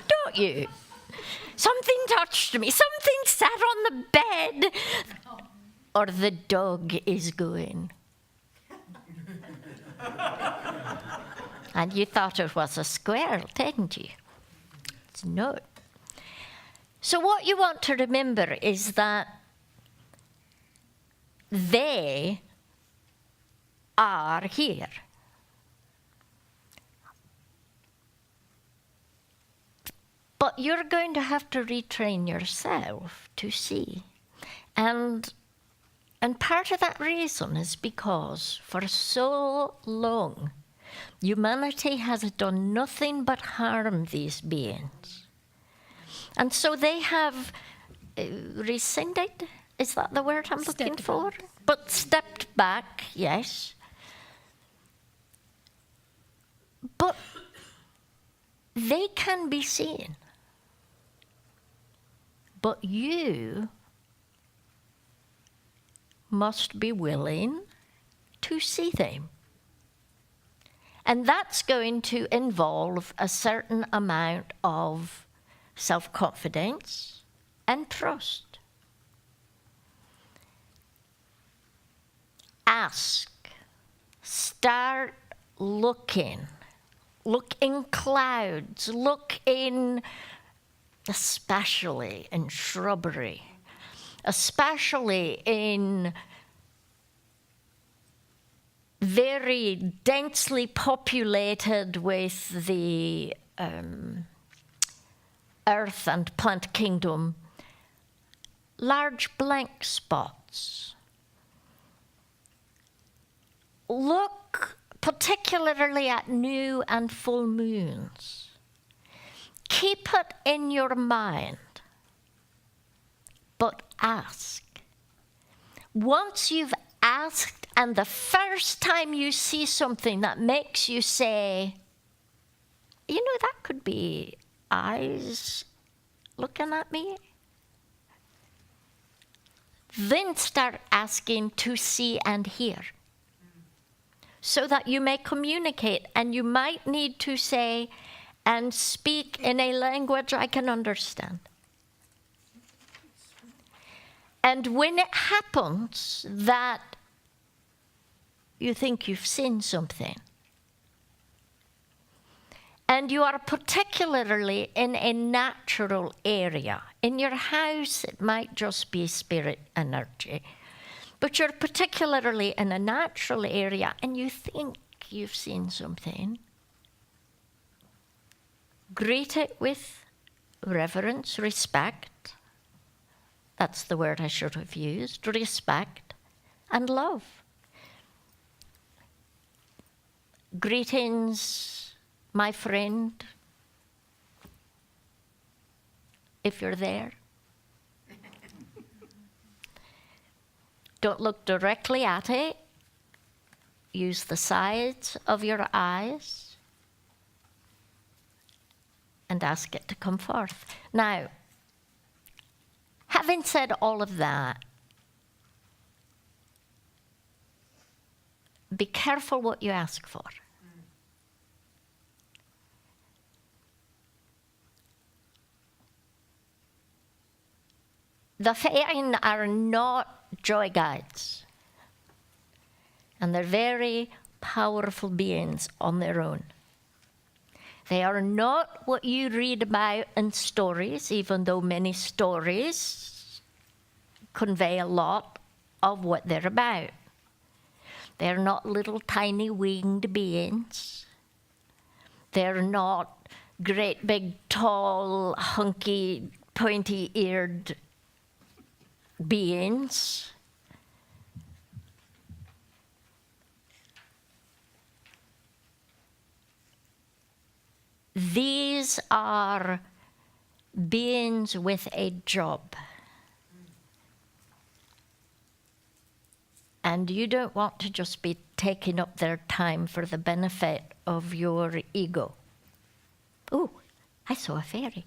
don't you? Something touched me, something sat on the bed, or the dog is going. And you thought it was a squirrel, didn't you? It's not. So what you want to remember is that they are here. But you're going to have to retrain yourself to see. And part of that reason is because for so long, humanity has done nothing but harm these beings. And so they have rescinded, is that the word I'm looking for? But stepped back, yes. But they can be seen. But you must be willing to see them. And that's going to involve a certain amount of self-confidence and trust. Ask. Start looking. Look in clouds. Look in, especially in shrubbery. Especially in very densely populated with the earth and plant kingdom, large blank spots. Look particularly at new and full moons. Keep it in your mind, but ask. once you've asked, and the first time you see something that makes you say, you know, that could be eyes looking at me, then start asking to see and hear, so that you may communicate, and you might need to say and speak in a language I can understand. And when it happens that you think you've seen something, and you are particularly in a natural area, in your house it might just be spirit energy, but you're particularly in a natural area and you think you've seen something, greet it with reverence, respect. That's the word I should have used, respect and love. Greetings, my friend, if you're there. Don't look directly at it. Use the sides of your eyes and ask it to come forth. Now, having said all of that, be careful what you ask for. The Fae are not joy guides, and they're very powerful beings on their own. They are not what you read about in stories, even though many stories convey a lot of what they're about. They're not little tiny winged beings. They're not great big tall hunky pointy-eared beings. These are beings with a job. And you don't want to just be taking up their time for the benefit of your ego. Ooh, I saw a fairy.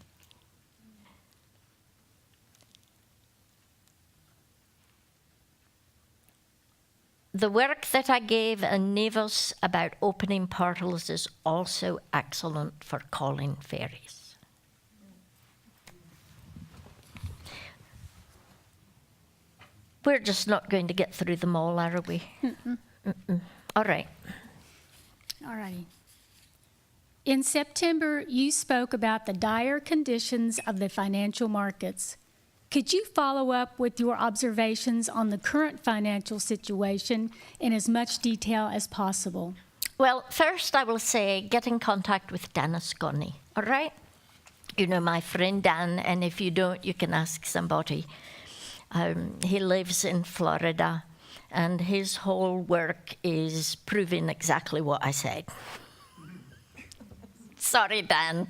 The work that I gave in Nevis about opening portals is also excellent for calling fairies. We're just not going to get through them all, are we? All right. All righty. In September, you spoke about the dire conditions of the financial markets. Could you follow up with your observations on the current financial situation in as much detail as possible? Well, first I will say get in contact with Dennis Gunny, all right? You know my friend Dan, and if you don't, you can ask somebody. He lives in Florida, and his whole work is proving exactly what I said. Sorry, Dan.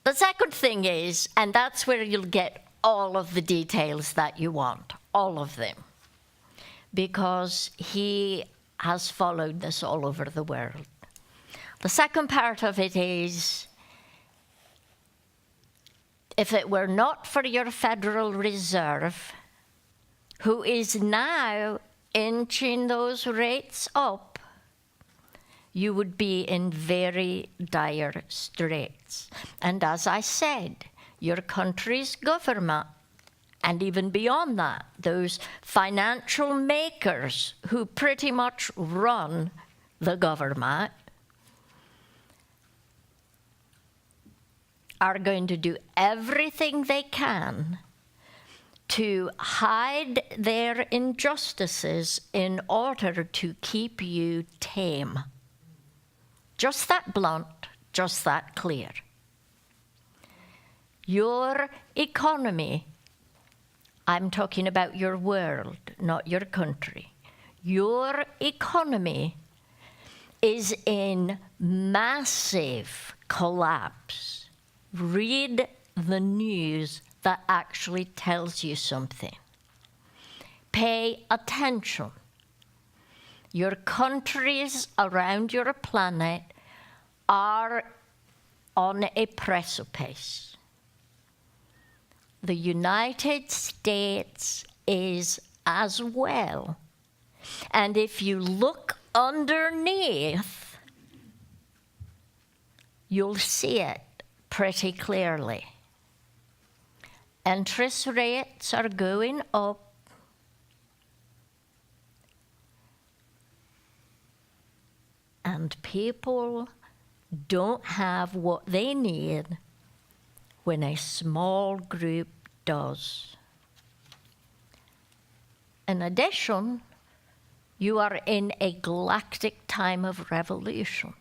The second thing is, and that's where you'll get all of the details that you want, all of them, because he has followed this all over the world. The second part of it is, if it were not for your Federal Reserve, who is now inching those rates up, you would be in very dire straits. And as I said, your country's government, and even beyond that, those financial makers who pretty much run the government, are going to do everything they can to hide their injustices in order to keep you tame. Just that blunt, just that clear. Your economy, I'm talking about your world, not your country. Your economy is in massive collapse. Read the news that actually tells you something. Pay attention. Your countries around your planet are on a precipice. The United States is as well. And if you look underneath, you'll see it pretty clearly. Interest rates are going up. And people don't have what they need when a small group does. In addition, you are in a galactic time of revolution.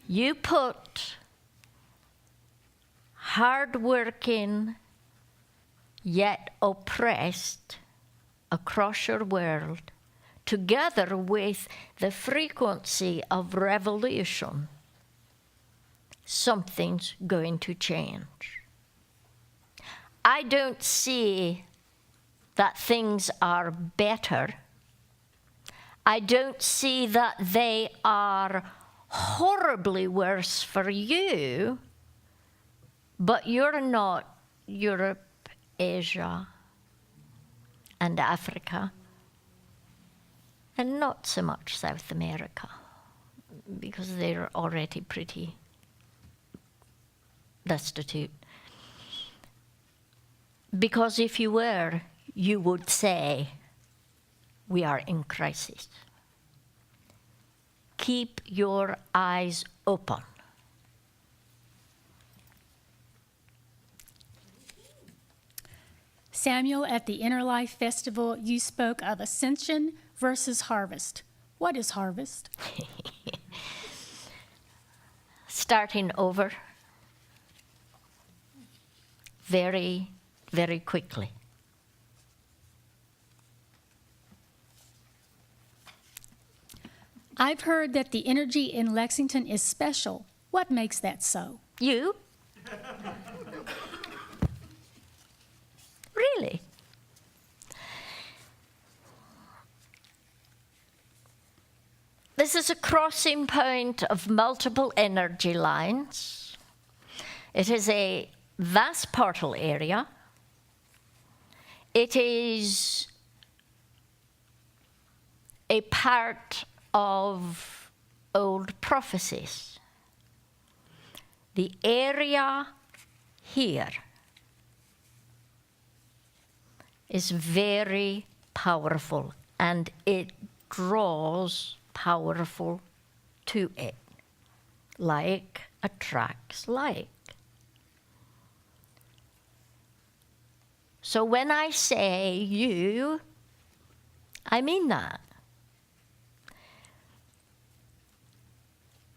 You put hard-working yet oppressed across your world together with the frequency of revolution, something's going to change. I don't see that things are better. I don't see that they are horribly worse for you, but you're not Europe, Asia, and Africa, and not so much South America, because they're already pretty destitute. Because if you were, you would say, we are in crisis. Keep your eyes open. Samuel, at the Inner Life Festival, you spoke of ascension versus harvest. What is harvest? Starting over very, very quickly. I've heard that the energy in Lexington is special. What makes that so? You? Really? This is a crossing point of multiple energy lines. It is a vast portal area. It is a part of old prophecies. The area here is very powerful, and it draws powerful to it. Like attracts like. So when I say you, I mean that.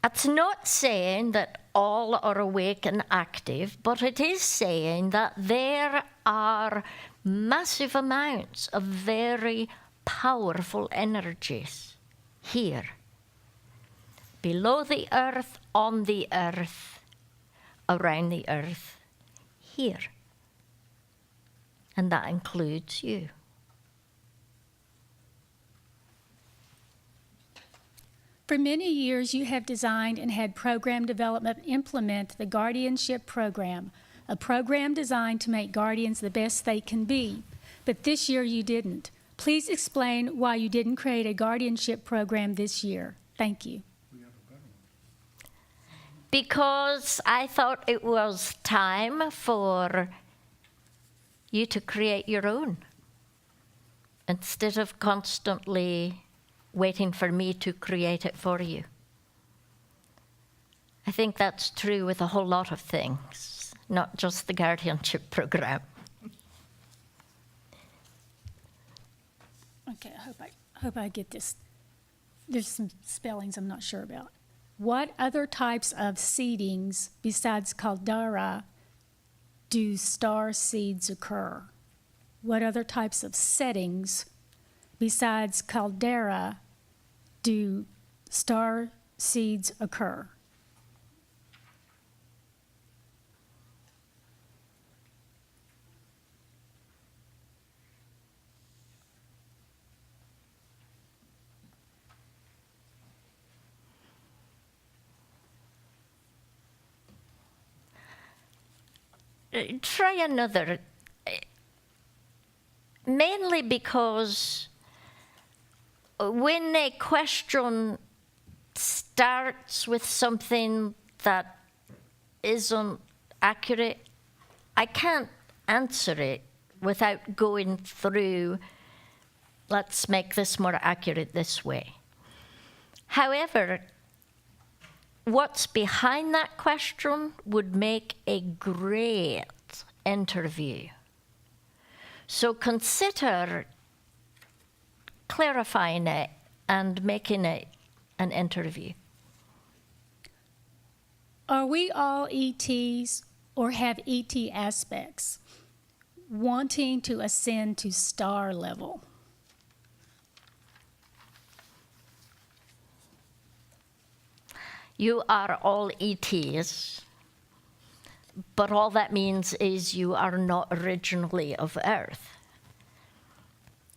It's not saying that all are awake and active, but it is saying that there are massive amounts of very powerful energies here. Below the earth, on the earth, around the earth, here. And that includes you. For many years, you have designed and had program development implement the guardianship program, a program designed to make guardians the best they can be. But this year you didn't. Please explain why you didn't create a guardianship program this year. Thank you. Because I thought it was time for you to create your own, instead of constantly waiting for me to create it for you. I think that's true with a whole lot of things, not just the guardianship program. Okay, I hope I get this. There's some spellings I'm not sure about. What other types of seedings besides caldera do star seeds occur? What other types of settings besides caldera do star seeds occur? try another. Mainly because when a question starts with something that isn't accurate, I can't answer it without going through, let's make this more accurate this way. However, what's behind that question would make a great interview. So consider clarifying it and making it an interview. Are we all ETs or have ET aspects wanting to ascend to star level? You are all ETs, but all that means is you are not originally of Earth.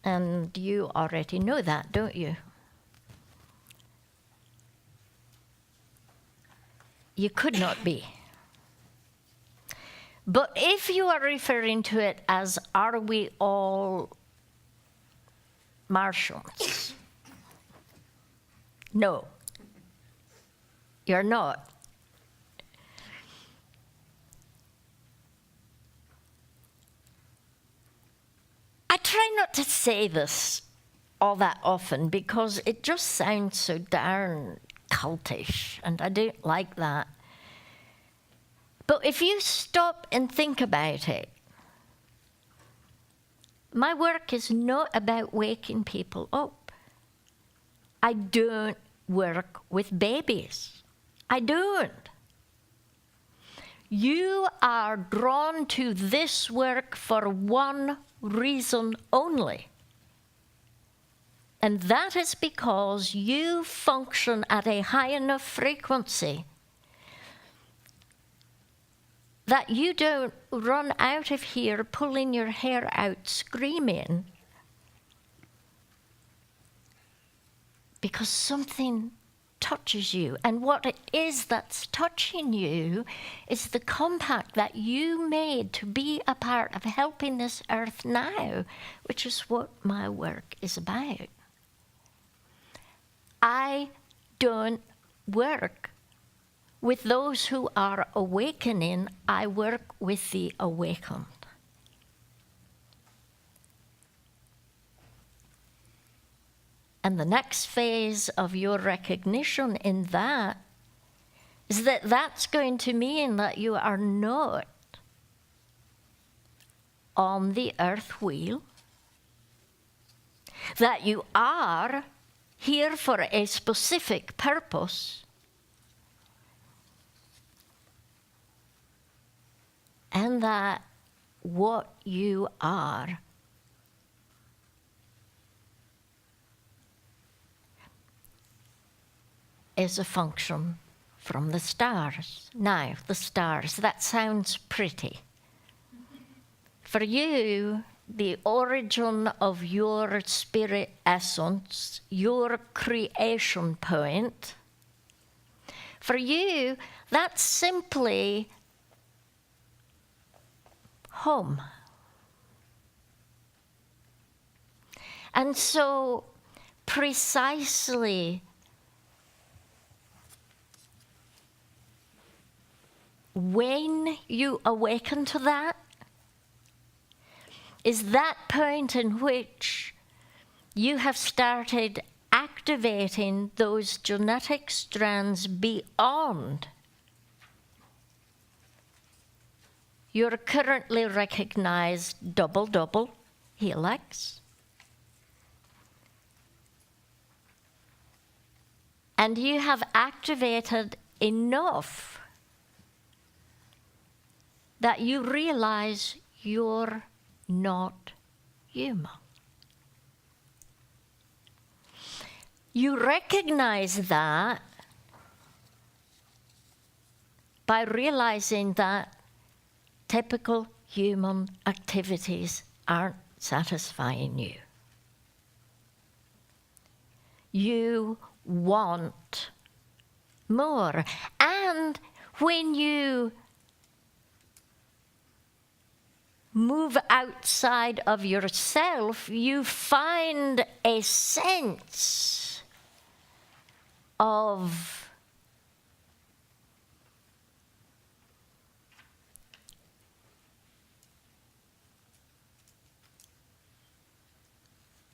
And you already know that, don't you? You could not be. But if you are referring to it as, are we all Martians? No, you're not. I try not to say this all that often because it just sounds so darn cultish, and I don't like that. But if you stop and think about it, my work is not about waking people up. I don't work with babies. I don't. You are drawn to this work for one reason only. And that is because you function at a high enough frequency that you don't run out of here pulling your hair out screaming because something touches you. And what it is that's touching you is the compact that you made to be a part of helping this earth now, which is what my work is about. I don't work with those who are awakening. I work with the awakened. And the next phase of your recognition in that is that that's going to mean that you are not on the earth wheel, that you are here for a specific purpose, and that what you are is a function from the stars. Now, the stars, that sounds pretty. For you, the origin of your spirit essence, your creation point, for you, that's simply home. And so, precisely when you awaken to that, is that point in which you have started activating those genetic strands beyond your currently recognized double-double helix. And you have activated enough that you realize you're not human. You recognize that by realizing that typical human activities aren't satisfying you. You want more. And when you move outside of yourself, you find a sense of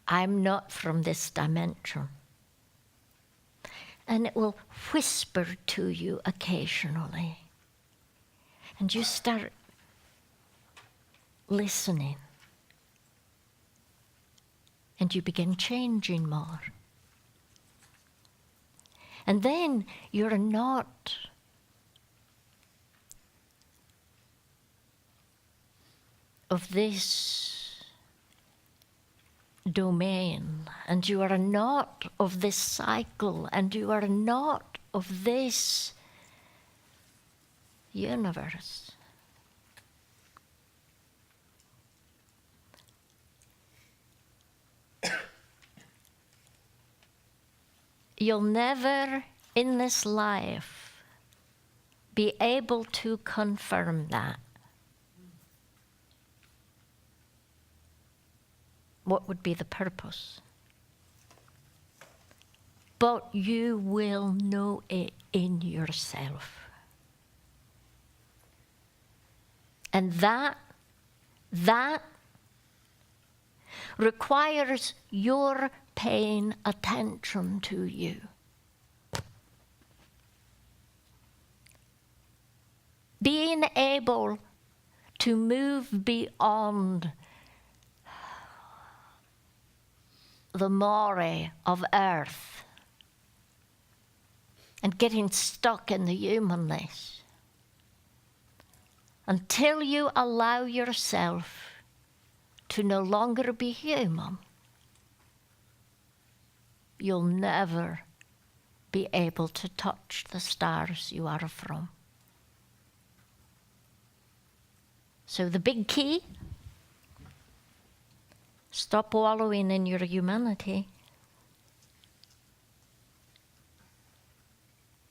I'm not from this dimension. And it will whisper to you occasionally. And you start listening. And you begin changing more. And then you're not of this domain, and you are not of this cycle, and you are not of this universe. You'll never in this life be able to confirm that. What would be the purpose? But you will know it in yourself. And that requires your paying attention to you. Being able to move beyond the moray of earth and getting stuck in the humanness until you allow yourself to no longer be human, you'll never be able to touch the stars you are from. So the big key, stop wallowing in your humanity.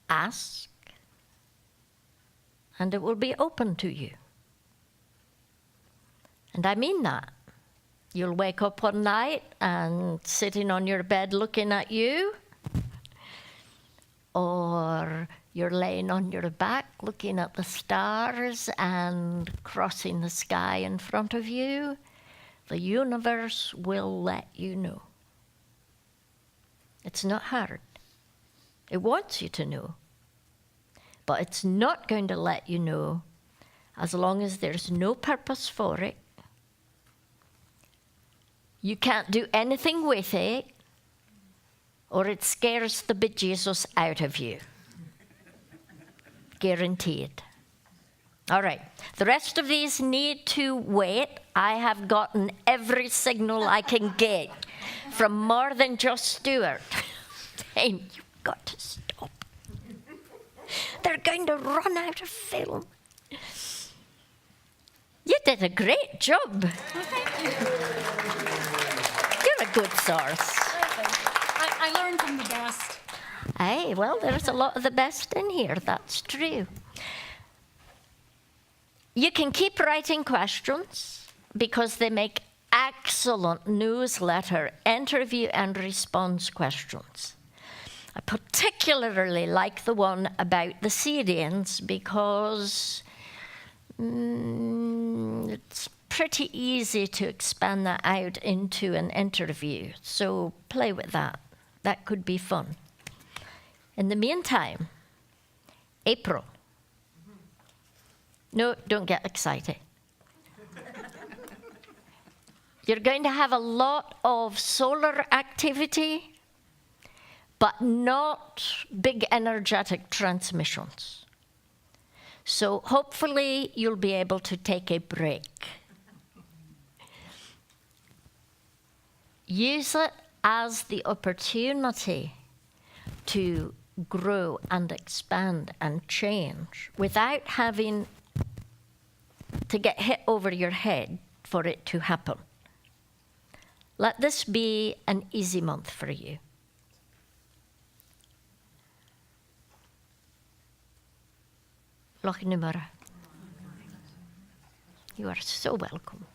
Ask, and it will be open to you. And I mean that. You'll wake up one night and sitting on your bed looking at you, or you're laying on your back looking at the stars and crossing the sky in front of you. The universe will let you know. It's not hard. It wants you to know. But it's not going to let you know as long as there's no purpose for it. You can't do anything with it, or it scares the bejesus out of you. Guaranteed. All right, the rest of these need to wait. I have gotten every signal I can get from more than just Stuart saying, you've got to stop. They're going to run out of film. You did a great job. You're a good source. I learned from the best. Hey, well, there's a lot of the best in here, that's true. You can keep writing questions because they make excellent newsletter interview and response questions. I particularly like the one about the Syrians because it's pretty easy to expand that out into an interview. So play with that. That could be fun. In the meantime, April. No, don't get excited. You're going to have a lot of solar activity, but not big energetic transmissions. So hopefully you'll be able to take a break. Use it as the opportunity to grow and expand and change without having to get hit over your head for it to happen. Let this be an easy month for you. Loch nummer. You are so welcome.